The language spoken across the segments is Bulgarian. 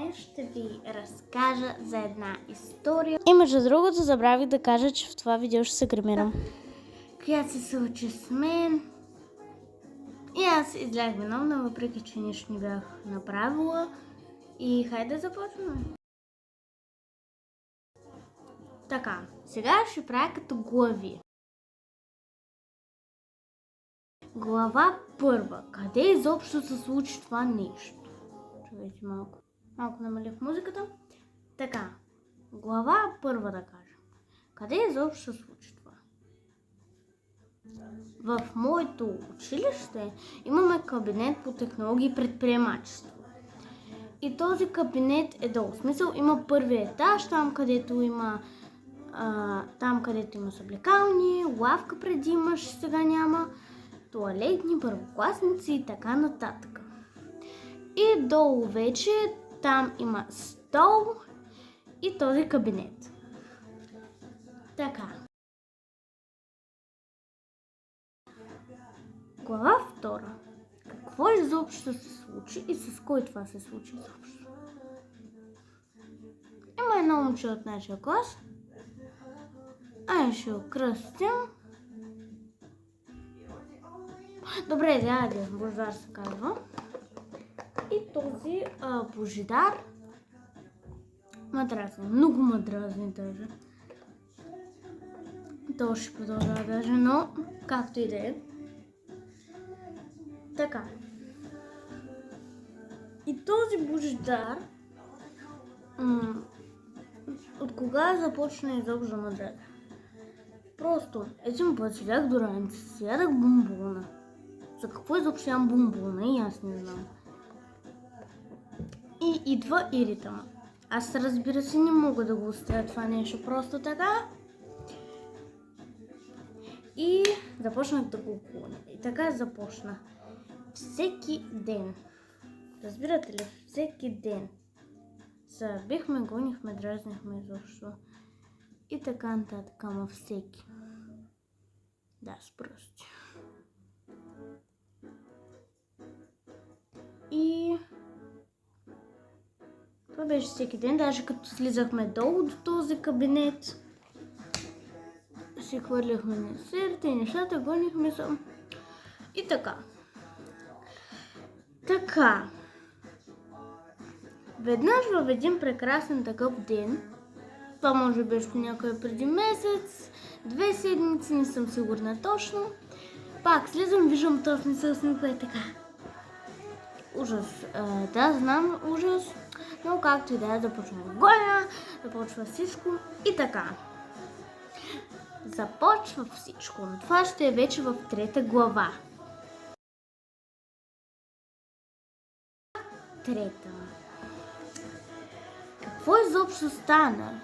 Днес ще ви разкажа за една история. И между другото забравих да кажа, че в това видео ще се гримирам. Която се случи с мен. И аз изгледах виновна, въпреки че нищо не бях направила. И хайде да започваме. Така, сега ще правя като глави. Глава първа. Къде изобщо се случи това нещо? Чувайте малко намалих музиката. Така, глава първа да кажем. Къде изобщо се случи това? В моето училище имаме кабинет по технологии и предприемачество. И този кабинет е долу. В смисъл има първи етаж, там където има съблекални, лавка преди имаш, сега няма, тоалетни, първокласници и така нататък. И долу вече там има стол и този кабинет. Така. Глава втора. Какво изобщо се случи и с кой това се случи изобщо? Има едно момче от нашия клас. Ай, ще го кръстим. Добре, дядя, Божидар се казва. И този Божидар ме дразни. Много ме дразни даже. То ще продължава даже, но както и да е. Така. И този Божидар от кога започна изобщо да ме дразни? Просто един път седях до раница, си ядах бомбона. За какво изобщо ям бомбона и аз не знам. И идва Иритама. Аз, разбира се, не мога да го оставя това нещо просто така. И започнах да го гоня. И така започна. Всеки ден. Разбирате ли? Всеки ден. Бихме, гонихме, дразнихме изобщо. И така нататък, ама всеки. Да, с пръсти. И това беше всеки ден, даже като слизахме долу до този кабинет. Си хвърляхме несерите и нещата, гонихме се. И така. Така. Веднъж в един прекрасен такъв ден, това може би беше някъде преди месец, 2 седмици, не съм сигурна точно. Пак слизам, виждам този не се усмихва и така. Ужас. Да, знам, ужас. Но както и да е, започва гоня, започва всичко и така. Започва всичко, но това ще е вече в 3 глава. 3. Какво изобщо стана?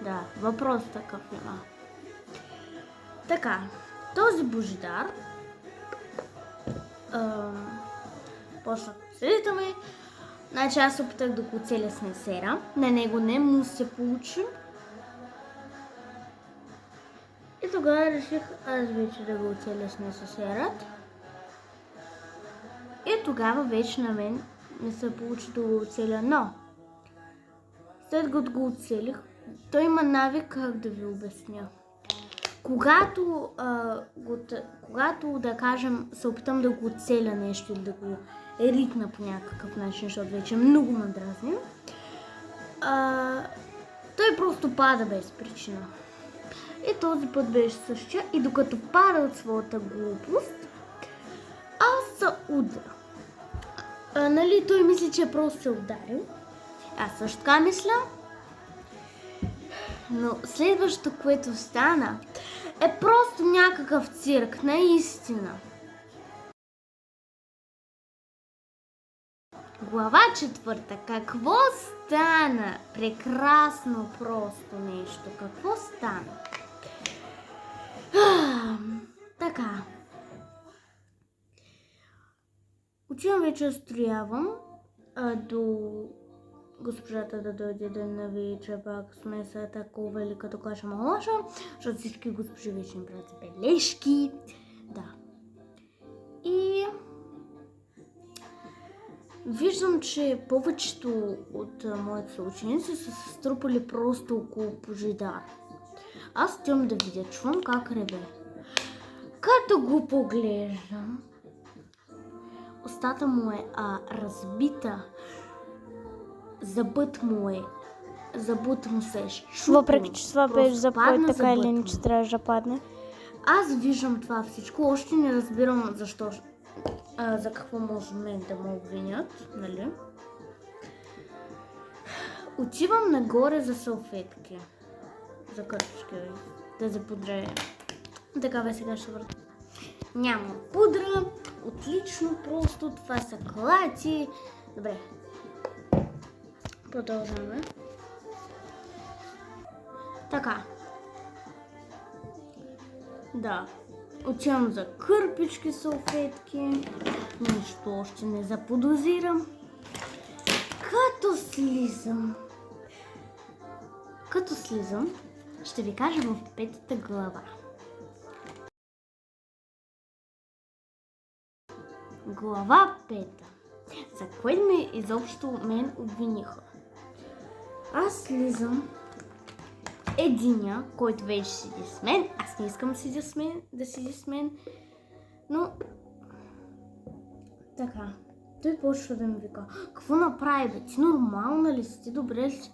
Да, въпрос такъв има. Така, този Божидар почна следите ми. Значи аз опитах да го целя с несера. На него не му се получи. И тогава реших аз вече да го целя с несерът. И тогава вече на мен не се получи да го оцеля, но след като го оцелих, той има навик, как да ви обясня. Когато, да кажем, се опитам да го оцеля нещо или да го ритна по някакъв начин, защото вече много ме дразни, той просто пада без причина. И този път беше същия и докато пада от своята глупост, аз се удра. Нали, той мисли, че просто се ударил. Аз също така мисля. Но следващото, което стана, е просто някакъв цирк, наистина. Глава 4. Какво стана? Прекрасно просто нещо. Какво стана? Така. Отивам вече строявам до госпожата да дойде да навие, че пак сме са такова или като каша малаша, защото всички госпожи вече им правят бележки. Да. И Виждам, че повечето от моите съученици са се струпали просто около Божидар. Аз отивам да видя, чувам как реве. Като го поглеждам, устата му е разбита, зъбът му се е щупил. Въпреки че това беше за пой, така или иначе трябваше да падне. Аз виждам това всичко, още не разбирам защо, за какво може мен да ме обвинят, нали? Отивам нагоре за салфетки, за кърпички, да запудрея. Така сега ще върна. Няма пудра, отлично, просто това са клати. Добре, продължаваме. Така. Да. Отивам за кърпички, салфетки. Нищо още не заподозирам. Като слизам, ще ви кажа в петата глава. Глава 5. За което изобщо мен обвиниха. Аз слизам. Единия, който вече седи с мен, аз не искам да седи с мен, но така, той почва да ми вика, какво направи бе, ти нормална ли си, ти добре ли си?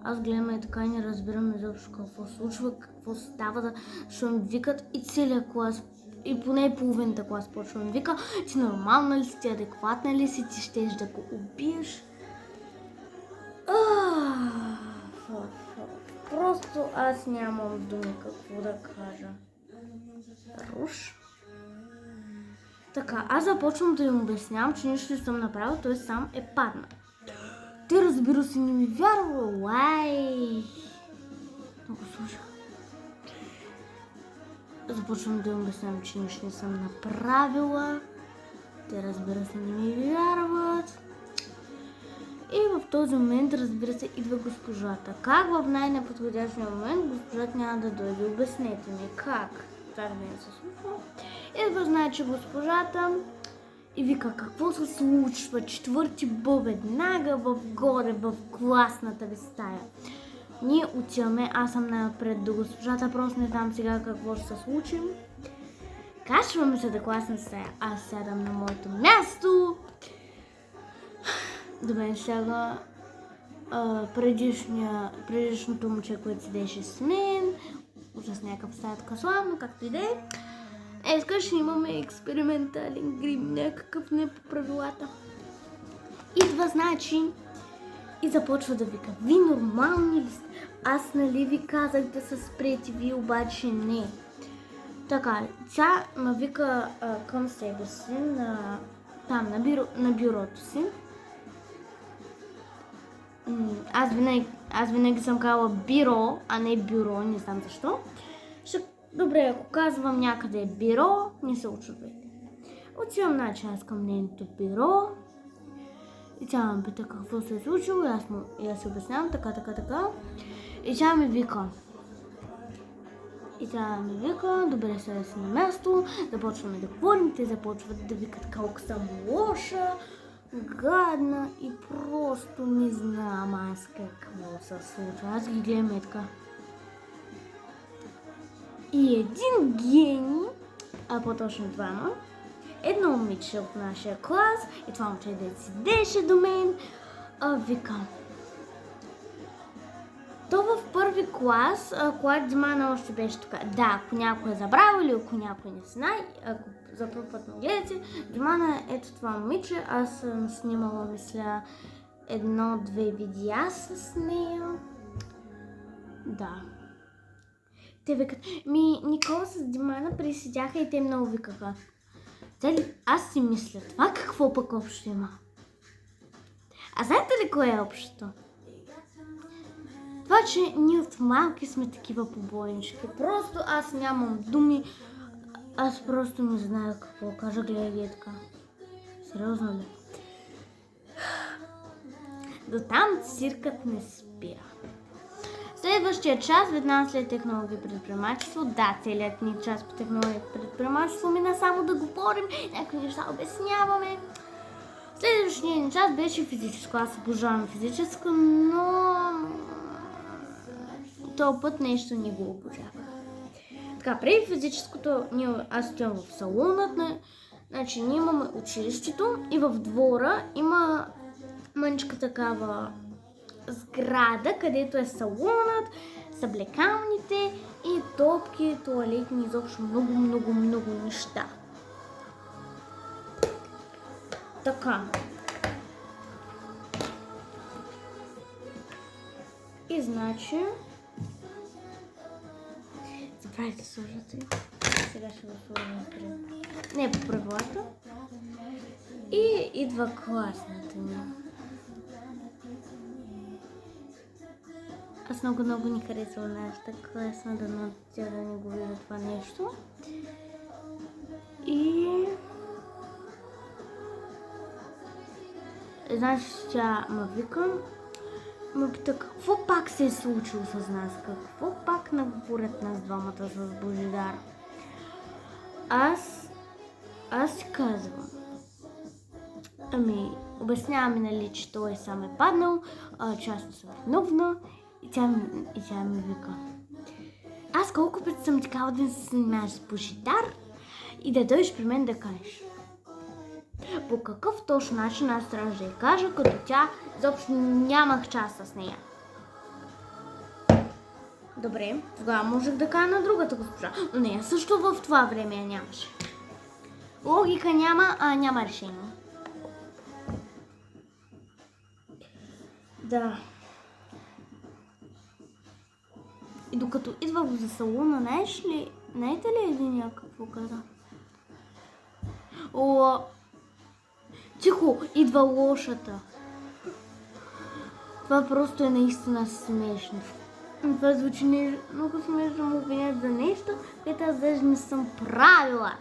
Аз гледам и така и не разбирам изобщо какво случва, какво става, защото ми викат и целият клас, и поне половината клас почва ми вика, ти нормална ли си, ти адекватна ли си, ти щеш да го убиеш. Просто аз нямам думи какво да кажа. Руш. Така, аз започвам да им обяснявам, че нищо не съм направил, той сам е паднал. Те, разбира се, не ми вярва. Много слушах. Започвам да им обяснявам, че нищо не съм направила. Те, разбира се, не ми вярват. И в този момент, разбира се, идва госпожата. Как в най-неподходящия момент госпожата няма да дойде? Обяснете ми как. Това не се случва. Идва, значи, госпожата и вика, какво се случва? Четвърти Б веднага горе в класната ви стая. Ние отиваме, аз съм най-отпред до госпожата, просто не знам сега какво ще се случи. Качваме се до класната стая. Аз сядам на моето място. Добре, сега предишното момче, което седеше с мен, с някакъв стая така славно, както и да е. Днеска ще имаме експериментален грим, някакъв не по правилата. Идва, значи, и започва да вика, ви нормални ли сте? Аз нали ви казах да се спрете, ви обаче не. Така, тя ме вика към себе си, там на бюрото си. Аз винаги съм казала бюро, а не бюро, не знам защо. Добре, ако казвам някъде бюро, не се очудвайте. Отивам, значи, аз към нейното бюро и тя ме пита какво се е случило и аз се обяснявам така. И тя ми вика, добре, сега си на място, започваме да говорим, те започват да викат колко съм лоша, гадна и просто не знам аз какво се случва. Аз ги гледам така. И един гений, а по-точно двама, едно момиче от нашия клас и това момче да седеше до мен, вика. То в първи клас, когато Димана още беше така, да, ако някой е забравил или ако някой не знае, ако за първ път ме гледате, Димана ето това момиче, аз съм снимала, мисля, 1-2 видеа с нея. Да. Те викат, Никола с Димана приседяха и те много викаха. Аз си мисля, това какво пък общо има? А знаете ли кое е общото? Това, че ние от малки сме такива побойнички. Просто аз нямам думи. Аз просто не знае какво кажа, гледай така. Сериозно ли? До там циркът не спира. Следващия час, веднага след технология и предприемачество, да, целият ни час по технология и предприемачество мина само да говорим, някакви неща обясняваме. следващия ни час беше физическо. Аз обожавам физическо, но този път нещо не го обожавах. Така, преди физическото, аз отивам в салонът, значи ние имаме училището и в двора има мъничка такава сграда, където е салонът, съблекалните и топки, туалетни, изобщо много неща. Така. И значи... Забравих да сложите. Сега ще го сложим. Не по правилата. И идва класната ми. Аз много ни харесвам нашата класна, да тя да не го видя това нещо. И... Значи тя ме вика, ме пита какво пак се е случило с нас, какво пак наговорят нас двамата с Божидар. Аз си казвам, обясняваме, нали, че той сам е паднал, че аз съм виновна и тя ми вика. Аз колко пъти съм ти казала да се занимаваш с Божидар и да дойдеш при мен да кажеш. По какъв точно начин аз трябваше да я кажа, като тя изобщо нямах час с нея. Добре, тогава можех да кажа на другата госпожа, но нея също в това време я нямаше. Логика няма, няма решение. Да. И докато идвах за салона, знаете ли един какво каза? Тихо, идва лошата. Това просто е наистина смешно. Това звучи много смешно, му обвинят за нещо, което аз даже не съм правила.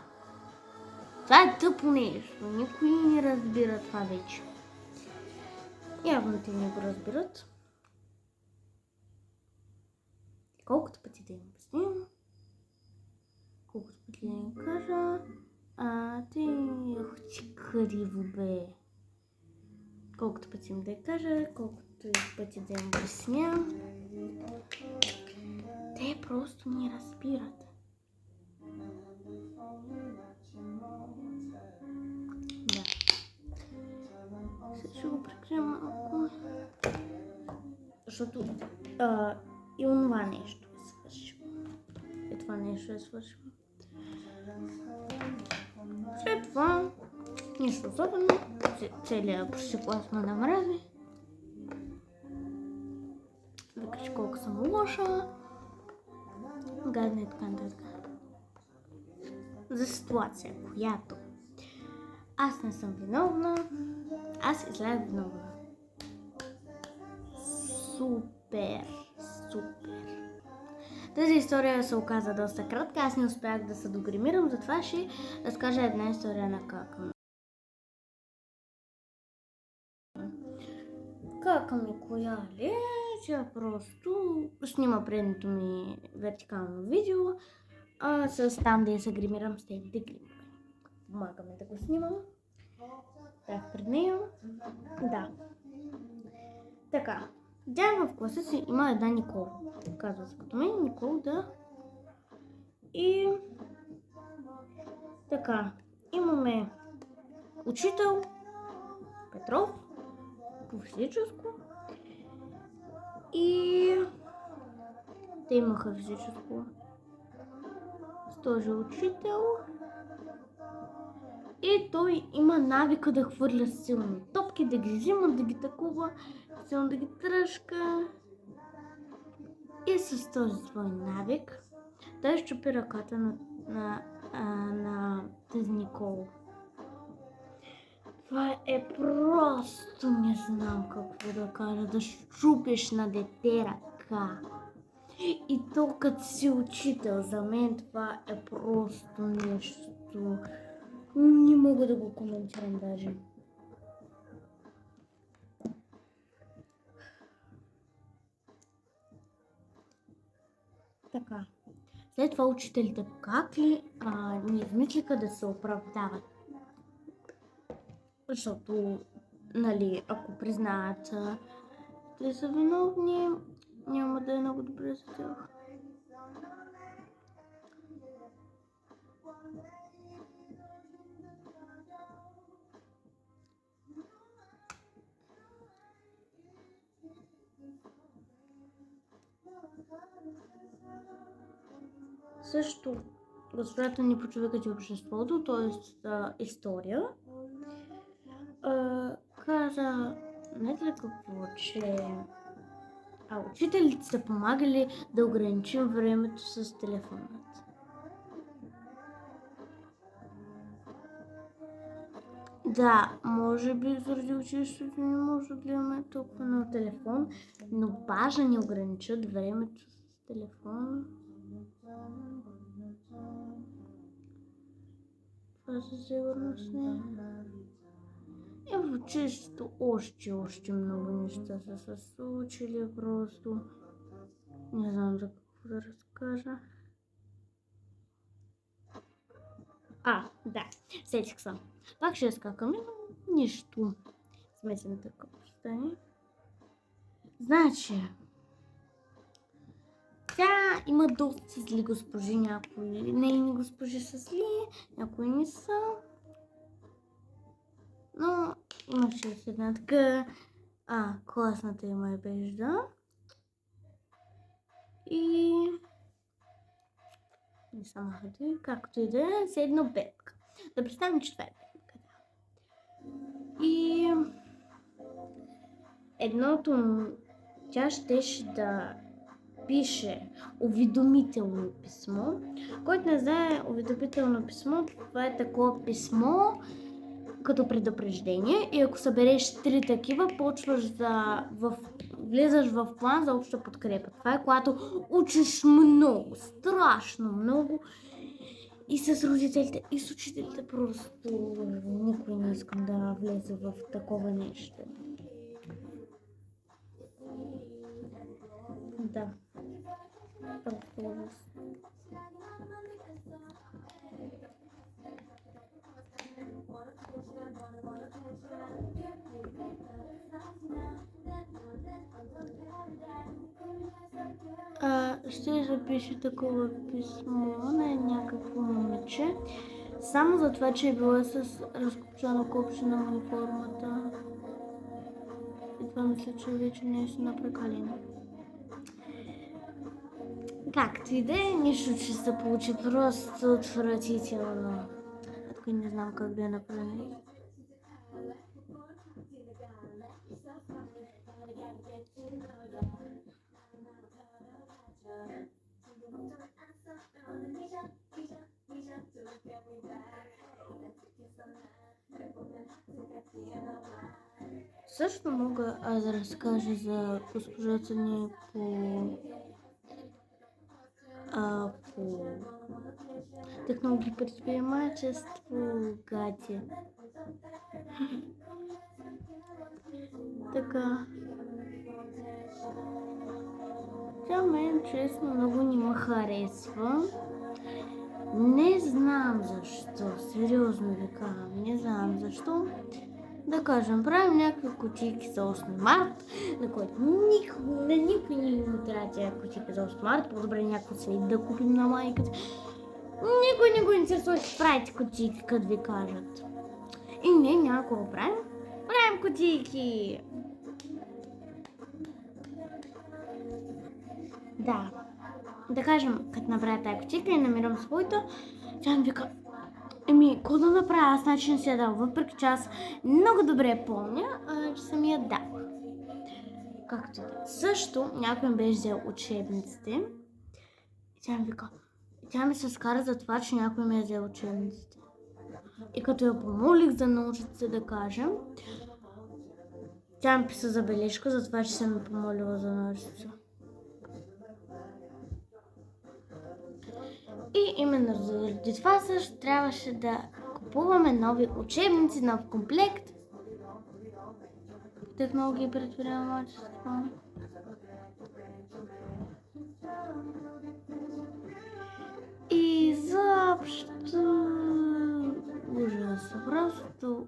Това е тъпо нещо. Никой не разбира това вече. Явно те не го разбират. Колкото пъти да им обясним, колкото пъти да им кажа, ти криво бе. Колкото пъти им да я кажа, колкото пъти да им обясня, те просто не разбират. Да. Сега ще го прикрия малко. Защото и онова нещо е свършило. И това нещо е свършило. След това, нищо особено, целият почти клас ме намрази. Викаш колко съм лоша, гадна и така нататък. За ситуация, която аз не съм виновна, аз излязах виновна. Супер. Тази история се оказа доста кратка, аз не успях да се догримирам, затова ще разкажа една история на кака. Кака ми коя ли? Тя просто снима предното ми вертикално видео, с там да я се гримирам с тези гримери. Помагаме да го снимам. Так, пред нея. Да. Така. Тя в класа си има една Никол. Казва се като мен, Никол, да. И така. Имаме учител Петров по физическо. И те имаха физическо с този учител. И той има навика да хвърля силно топки, да ги взима, да ги такова, силно да ги тръшка. И с този свой навик той щупи ръката на тази Никол. Това е просто не знам какво да кажа, да щупиш на дете ръка. И то като си учител, за мен това е просто нещо. Не мога да го коментирам даже. Така. След това учителите покакли, не измислиха да се оправдават. Защото нали, ако признаят, те са виновни, няма да е много добре за тях. Също госпожата ни по човекът и обществото, т.е. история, каза, знаете ли какво, че учителите са помагали да ограничим времето с телефонът. Да, може би заради училището не може да гледаме толкова на телефон, но баш да ни ограничат времето с телефон. Това със сигурност не. И в училището още много неща са се случили, просто не знам за какво да разкажа. Да, сетих се. Пак ще скакаме, но нищо. Смесен така стане. Значи, тя има доста зли госпожи, някои нейни госпожи са зли, някои не са. Но имаше една така класната има е бежда. И не само ходи, както и да е, с едно бебка. Да представим, че това е бебка. И едното тя щеше да пише уведомително писмо. Който не знае уведомително писмо, това е такова писмо като предупреждение и ако събереш 3 такива, влизаш в план за обща подкрепа. Това е когато учиш много, страшно много и с родителите, и с учителите, просто никой не искам да влезе в такова нещо. Да. Ще запише такова писмо на някакво момиче, само за това, че е била с разкопчана копче на униформата. И това мисля, че вече не е напрекалено. Както и да е, нищо, че се получи просто отвратително. Тук не знам как да я направя. Също мога да разкажа за госпожата ни по технологии предприемачество, Гати. Така. Тя мен честно много не ме харесва. Не знам защо, сериозно ви казвам, не знам защо. Да кажем, правим някакви кутийки за 8 март, на който никой не му трябва тя кутийка за 8 март, по-добре някакво цвет да купим на майката. Никой не го интересува, че правите кутийки, като ви кажат. И не, някакво правим. Правим кутийки! Да. Да кажем, като направя тая кутийка и намирам своята, тя ми вика, какво да направя? Аз значи не си я дал, въпреки че аз много добре помня, че съм я дал. Както да. Също някой ми беше взел учебниците и тя ми вика, тя ми се скара за това, че някой ми е взел учебниците. И като я помолих за научиците да кажем, тя ми писа забележка за това, че съм ми помолила за научица. И именно заради това също трябваше да купуваме нови учебници, нов комплект. Технологии и предприемачество. И изобщо ужас, просто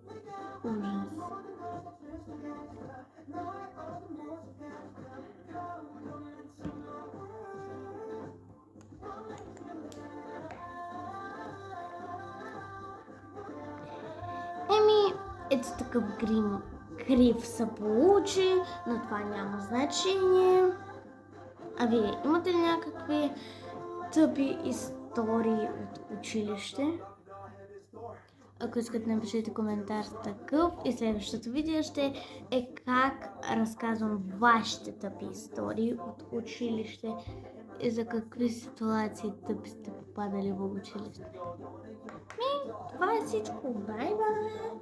ужас. Еми, ето такъв крив се получи, но това няма значение. А вие имате ли някакви тъпи истории от училище? Ако искате, напишете коментар с такъв и следващото видео ще е как разказвам вашите тъпи истории от училище и за какви ситуации тъпи сте попадали в училище. Това е всичко. Бай-бай!